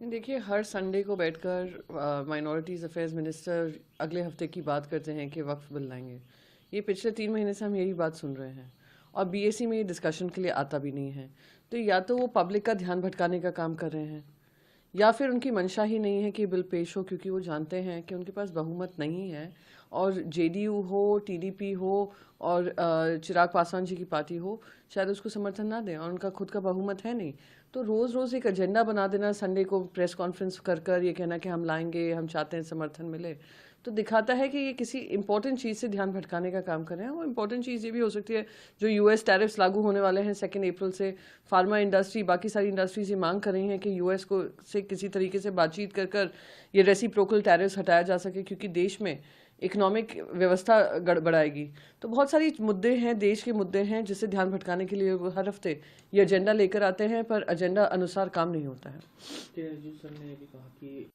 देखिए, हर संडे को बैठकर माइनॉरिटीज़ अफेयर्स मिनिस्टर अगले हफ्ते की बात करते हैं कि वक्फ बिल लाएंगे। ये पिछले 3 महीने से हम यही बात सुन रहे हैं और बीएसी में ये डिस्कशन के लिए आता भी नहीं है। तो या तो वो पब्लिक का ध्यान भटकाने का काम कर रहे हैं या फिर उनकी मंशा ही नहीं है कि बिल पेश हो, क्योंकि वो जानते हैं कि उनके पास बहुमत नहीं है। और जेडीयू हो, टीडीपी हो और चिराग पासवान जी की पार्टी हो, शायद उसको समर्थन ना दें और उनका खुद का बहुमत है नहीं। तो रोज़ रोज़ एक एजेंडा बना देना, संडे को प्रेस कॉन्फ्रेंस कर कर ये कहना कि हम लाएंगे, हम चाहते हैं समर्थन मिले, तो दिखाता है कि ये किसी इंपॉर्टेंट चीज़ से ध्यान भटकाने का काम कर रहे हैं। वो इंपॉर्टेंट चीज़ ये भी हो सकती है, जो यूएस टैरिफ्स लागू होने वाले हैं 2 अप्रैल से। फार्मा इंडस्ट्री, बाकी सारी इंडस्ट्रीज ये मांग कर रही हैं कि यूएस को से किसी तरीके से बातचीत कर कर ये रेसिप्रोकल टैरिफ्स हटाया जा सके, क्योंकि देश में इकोनॉमिक व्यवस्था गड़बड़ाएगी। तो बहुत सारी मुद्दे हैं, देश के मुद्दे हैं, जिससे ध्यान भटकाने के लिए वो हर हफ्ते ये एजेंडा लेकर आते हैं, पर एजेंडा अनुसार काम नहीं होता है। सर ने भी कहा कि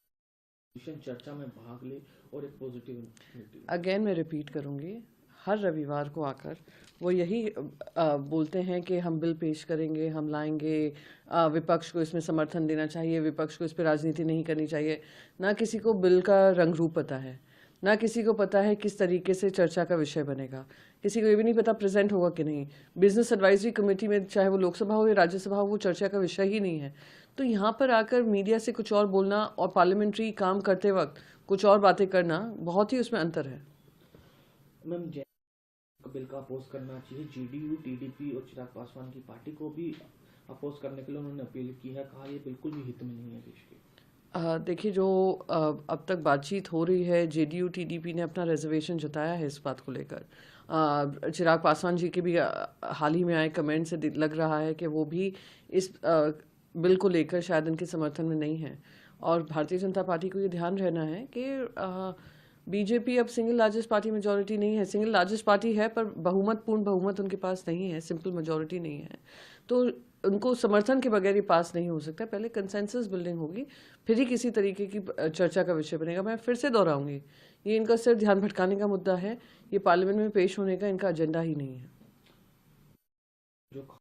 चर्चा में भाग ले और एक पॉजिटिव। अगेन मैं रिपीट करूंगी, हर रविवार को आकर वो यही बोलते हैं कि हम बिल पेश करेंगे, हम लाएंगे, विपक्ष को इसमें समर्थन देना चाहिए, विपक्ष को इस पर राजनीति नहीं करनी चाहिए। ना किसी को बिल का रंग रूप पता है, ना किसी को पता है किस तरीके से चर्चा का विषय बनेगा, किसी को ये भी नहीं पता प्रेजेंट होगा कि नहीं। बिजनेस एडवाइजरी कमेटी में, चाहे वो लोकसभा हो या राज्यसभा हो, वो चर्चा का विषय ही नहीं है। तो यहाँ पर आकर मीडिया से कुछ और बोलना और पार्लियामेंट्री काम करते वक्त कुछ और बातें करना, बहुत ही उसमें अंतर है। मैम, बिल का अपोज करना चाहिए, जेडीयू, टीडीपी और चिराग पासवान की पार्टी को भी अपोज करने के लिए उन्होंने अपील की है, कहा ये बिल्कुल भी हित में नहीं है देश के। देखिए, जो अब तक बातचीत हो रही है, जेडीयू टीडीपी ने अपना रिजर्वेशन जताया है इस बात को लेकर। चिराग पासवान जी के भी हाल ही में आए कमेंट से लग रहा है कि वो भी इस बिल को लेकर शायद इनके समर्थन में नहीं है। और भारतीय जनता पार्टी को ये ध्यान रहना है कि बीजेपी अब सिंगल लार्जेस्ट पार्टी, मेजॉरिटी नहीं है। सिंगल लार्जेस्ट पार्टी है पर पूर्ण बहुमत उनके पास नहीं है, सिंपल मेजॉरिटी नहीं है। तो उनको समर्थन के बगैर ही पास नहीं हो सकता। पहले कंसेंसस बिल्डिंग होगी, फिर ही किसी तरीके की चर्चा का विषय बनेगा। मैं फिर से दोहराऊंगी, ये इनका सिर्फ ध्यान भटकाने का मुद्दा है, ये पार्लियामेंट में पेश होने का इनका एजेंडा ही नहीं है। जो